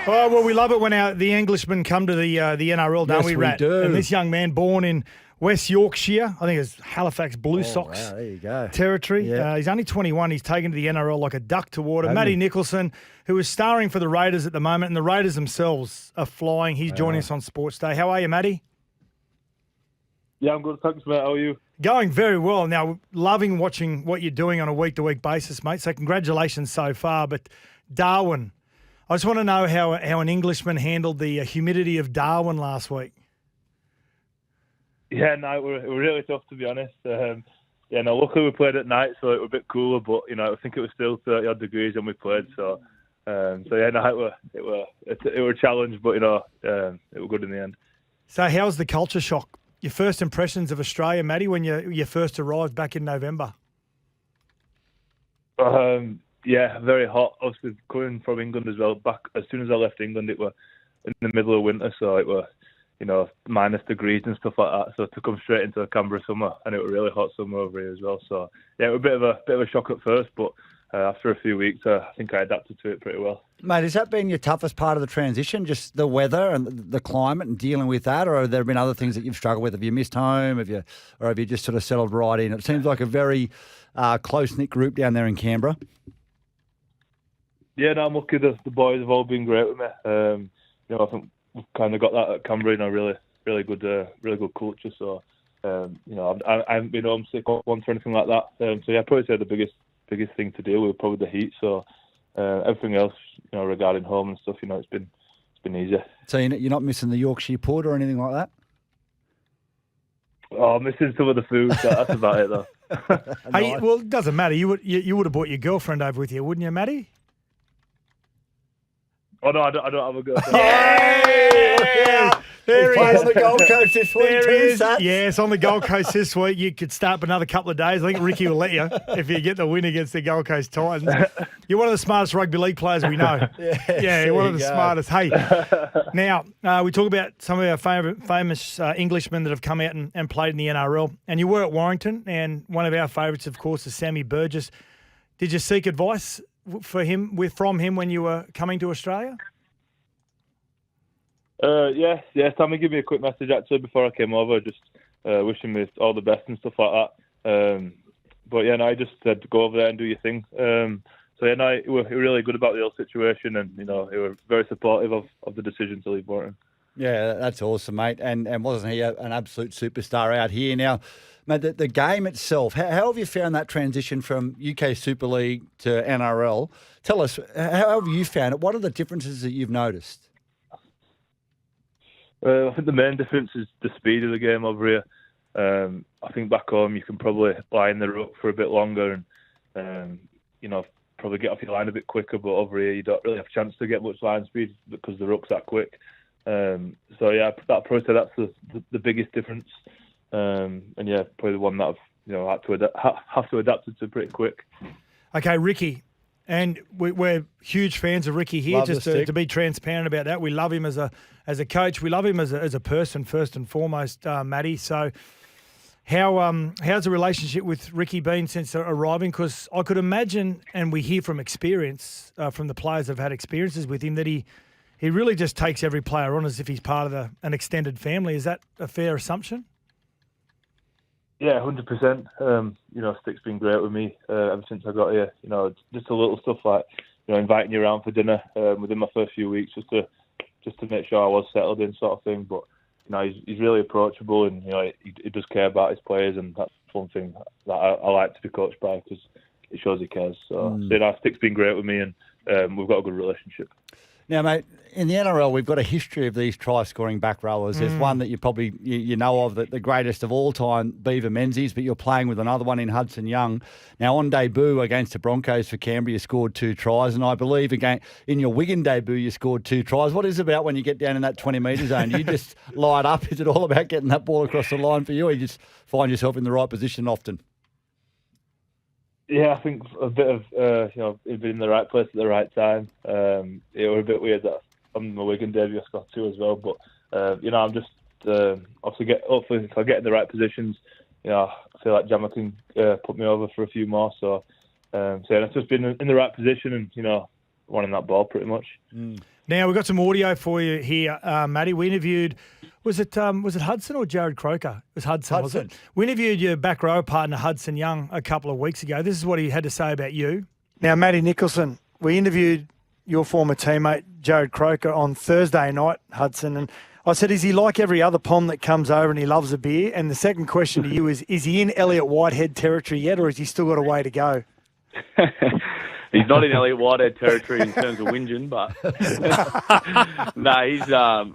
Oh, well, we love it when the Englishmen come to the NRL, don't Yes, we, we Rat? do. And this young man, born in West Yorkshire, I think it's Halifax Blue Sox wow, there you go. territory. Yeah. He's only 21. He's taken to the NRL like a duck to water. Hasn't Matty he? Nicholson, who is starring for the Raiders at the moment, and the Raiders themselves are flying. He's joining us on Sportsday. How are you, Matty? Yeah, I'm good. Thanks, mate. How are you? Going very well. Now, loving watching what you're doing on a week-to-week basis, mate. So congratulations so far. But Darwin, I just want to know how an Englishman handled the humidity of Darwin last week. Yeah, no, it were really tough, to be honest. Luckily we played at night, so it was a bit cooler. But I think it was still 30 odd degrees when we played. It were a challenge, but it was good in the end. So how's the culture shock? Your first impressions of Australia, Matty, when you first arrived back in November? Yeah, very hot. Obviously, coming from England as well. Back as soon as I left England, it were in the middle of winter, so it were minus degrees and stuff like that. So to come straight into a Canberra summer, and it was really hot summer over here as well. So yeah, it was a bit of a shock at first, but after a few weeks, I think I adapted to it pretty well. Mate, has that been your toughest part of the transition, just the weather and the climate and dealing with that, or have there been other things that you've struggled with? Have you missed home? Have you just sort of settled right in? It seems like a very close-knit group down there in Canberra. Yeah, no, I'm lucky. The boys have all been great with me. I think we've kind of got that at Canberra, really good culture. So, I haven't been homesick once or anything like that. So yeah, I'd probably say the biggest thing to deal with probably the heat. So everything else, regarding home and stuff, it's been easier. So you're not missing the Yorkshire port or anything like that? Oh, I'm missing some of the food. That's about it though. Hey, well, it doesn't matter. You would have brought your girlfriend over with you, wouldn't you, Matty? Oh no, I don't have a girlfriend. Yeah! There he Plays is. on the Gold Coast this week There too, he is. Sats. Yes, on the Gold Coast this week. You could start for another couple of days. I think Ricky will let you if you get the win against the Gold Coast Titans. You're one of the smartest rugby league players we know. Yeah, one of the smartest. Hey, now we talk about some of our famous Englishmen that have come out and played in the NRL. And you were at Warrington, and one of our favourites, of course, is Sammy Burgess. Did you seek advice from him when you were coming to Australia? Yeah. Sammy gave me a quick message actually before I came over, just wishing me all the best and stuff like that. I just said go over there and do your thing. He were really good about the whole situation, and he were very supportive of the decision to leave Warrington. Yeah, that's awesome, mate. And wasn't he an absolute superstar out here? Now, mate, the game itself, how have you found that transition from UK Super League to NRL? Tell us, how have you found it? What are the differences that you've noticed? I think the main difference is the speed of the game over here. I think back home you can probably lie in the ruck for a bit longer and, probably get off your line a bit quicker, but over here you don't really have a chance to get much line speed because the ruck's that quick. I'd probably say that's the biggest difference. Probably the one that I've have to adapt to pretty quick. Okay, Ricky. And we're huge fans of Ricky here. Love just to be transparent about that, we love him as a coach. We love him as a person first and foremost, Matty. So, how's the relationship with Ricky been since arriving? Because I could imagine, and we hear from experience from the players that have had experiences with him, that he really just takes every player on as if he's part of an extended family. Is that a fair assumption? Yeah, 100%. Stick's been great with me ever since I got here. Just a little stuff like, inviting you around for dinner within my first few weeks, just to make sure I was settled in, sort of thing. But he's really approachable, and he does care about his players, and that's one thing that I like to be coached by because it shows he cares. So, Stick's been great with me, and we've got a good relationship. Now, mate, in the NRL, we've got a history of these try-scoring back rowers. There's one that you probably you know of, the greatest of all time, Beaver Menzies, but you're playing with another one in Hudson Young. Now, on debut against the Broncos for Canberra, you scored 2 tries, and I believe again in your Wigan debut, you scored 2 tries. What is it about when you get down in that 20-metre zone? Do you just light up? Is it all about getting that ball across the line for you, or you just find yourself in the right position often? Yeah, I think a bit of, being in the right place at the right time. It was a bit weird that on my Wigan debut I scored 2 as well, but, I'm just, hopefully if I get in the right positions, I feel like Jammer can put me over for a few more. So I've just been in the right position and, wanting that ball pretty much. Now, we've got some audio for you here, Matty. We interviewed, was it Hudson or Jared Croker? It was Hudson, wasn't it? We interviewed your back row partner, Hudson Young, a couple of weeks ago. This is what he had to say about you. Now, Matty Nicholson, we interviewed your former teammate, Jared Croker, on Thursday night, Hudson, and I said, is he like every other Pom that comes over and he loves a beer? And the second question to you is he in Elliot Whitehead territory yet, or has he still got a way to go? He's not in Elliot Whitehead territory in terms of whinging, but no,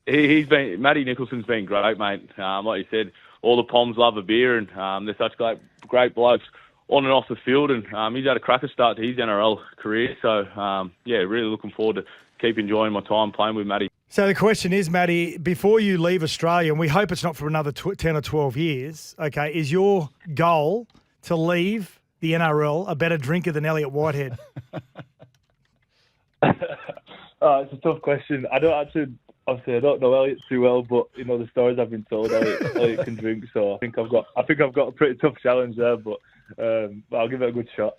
he's been. Matty Nicholson's been great, mate. Like you said, all the Poms love a beer, and they're such great blokes on and off the field. And he's had a cracker start to his NRL career. So really looking forward to keep enjoying my time playing with Matty. So the question is, Matty, before you leave Australia, and we hope it's not for another 10 or 12 years, okay, is your goal to leave the NRL a better drinker than Elliot Whitehead? It's a tough question. I don't know Elliot too well, but the stories I've been told, Elliot can drink. So I think I've got a pretty tough challenge there, but I'll give it a good shot.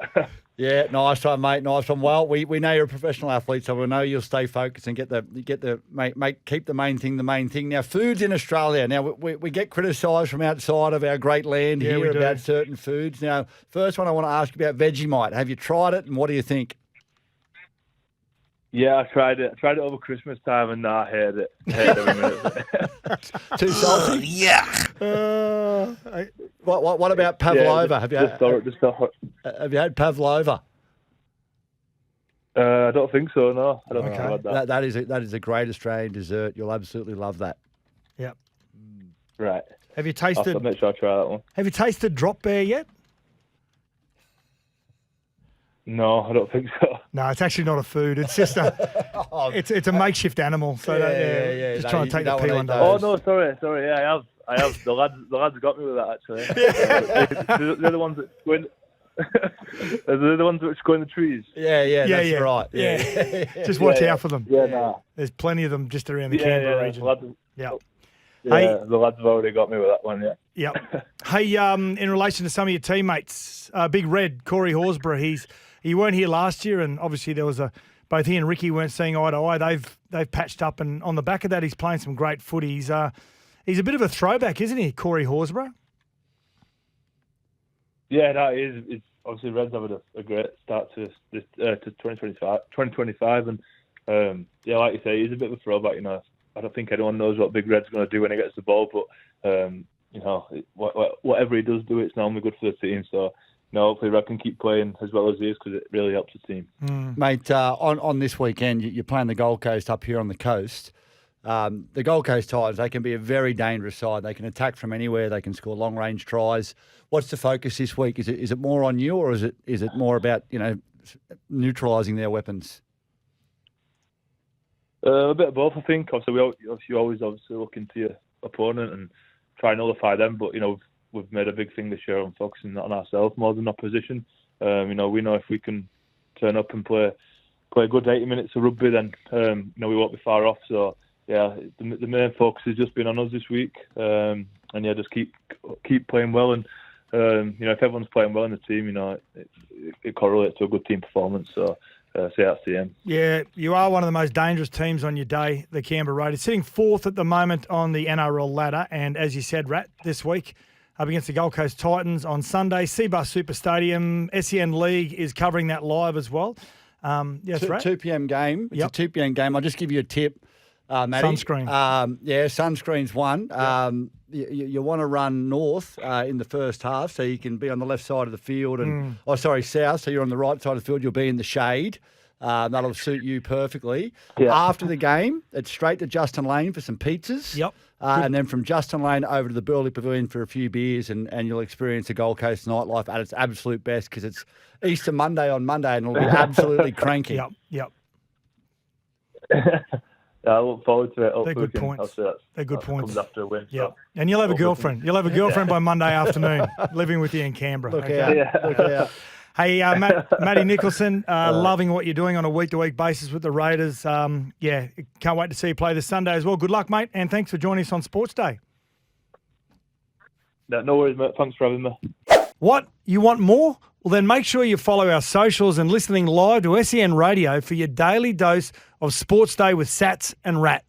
Yeah, nice one, mate. Nice one. Well, we know you're a professional athlete, so we know you'll stay focused and keep the main thing the main thing. Now, foods in Australia. Now, we get criticised from outside of our great land here about certain foods. Now, first one I want to ask you about Vegemite. Have you tried it, and what do you think? Yeah, I tried it. I tried it over Christmas time, and I hated it. Every minute. Too salty? Yeah. What about pavlova? Yeah, have you had pavlova? I don't think so. No, I don't think I've had that. That is a great Australian dessert. You'll absolutely love that. Yep. Right. Have you tasted? I'll make sure I try that one. Have you tasted drop bear yet? No, I don't think so. No, it's actually not a food. It's just it's a makeshift animal. So just trying to take the peel under. Oh no, sorry. Yeah, I have. The lads got me with that actually. They're the ones that go in. They're the ones that go in the trees. Yeah, that's right. Yeah. Just watch out for them. Yeah, no. There's plenty of them just around the Canberra region. The lads have already got me with that one. Yeah. Hey, in relation to some of your teammates, Big Red, Corey Horsburgh, he weren't here last year, and obviously there was both he and Ricky weren't seeing eye to eye. They've patched up, and on the back of that, he's playing some great footy. He's a bit of a throwback, isn't he, Corey Horsburgh? Yeah, no, it's obviously Reds having a great start to 2025, and like you say, he's a bit of a throwback. I don't think anyone knows what Big Red's going to do when he gets the ball, but whatever he does do, it's normally good for the team. So. No, hopefully Red can keep playing as well as he is because it really helps the team. Mate, on this weekend, you're playing the Gold Coast up here on the coast. The Gold Coast Titans, they can be a very dangerous side. They can attack from anywhere. They can score long-range tries. What's the focus this week? Is it more on you, or is it more about neutralising their weapons? A bit of both, I think. Obviously, you always look into your opponent and try and nullify them, but we've made a big thing this year on focusing on ourselves more than opposition. We know if we can turn up and play a good 80 minutes of rugby, then we won't be far off. So the main focus has just been on us this week, just keep playing well. And if everyone's playing well in the team, it correlates to a good team performance. So. See that's the end. Yeah, you are one of the most dangerous teams on your day, the Canberra Raiders, sitting fourth at the moment on the NRL ladder. And as you said, Rat, this week up against the Gold Coast Titans on Sunday, Seabus Super Stadium. SEN League is covering that live as well. Yes, Rat? 2 p.m. game. It's a 2 p.m. game. I'll just give you a tip, Matty. Sunscreen. Sunscreen's one. You want to run north in the first half so you can be on the left side of the field south, so you're on the right side of the field. You'll be in the shade. That'll suit you perfectly. Yeah. After the game, it's straight to Justin Lane for some pizzas. Yep. And then from Justin Lane over to the Burleigh Pavilion for a few beers, and you'll experience the Gold Coast nightlife at its absolute best because it's Easter Monday on Monday and it'll be absolutely cranky. Yep. I look forward to it. They're good points. They're good points. Comes after a win. Yeah, so. And you'll have a girlfriend. You'll have a girlfriend by Monday afternoon living with you in Canberra. Look out. Hey, Matty Nicholson, loving what you're doing on a week-to-week basis with the Raiders. Can't wait to see you play this Sunday as well. Good luck, mate, and thanks for joining us on Sportsday. No worries, mate. Thanks for having me. What? You want more? Well, then make sure you follow our socials and listening live to SEN Radio for your daily dose of Sports Day with Sats and Rat.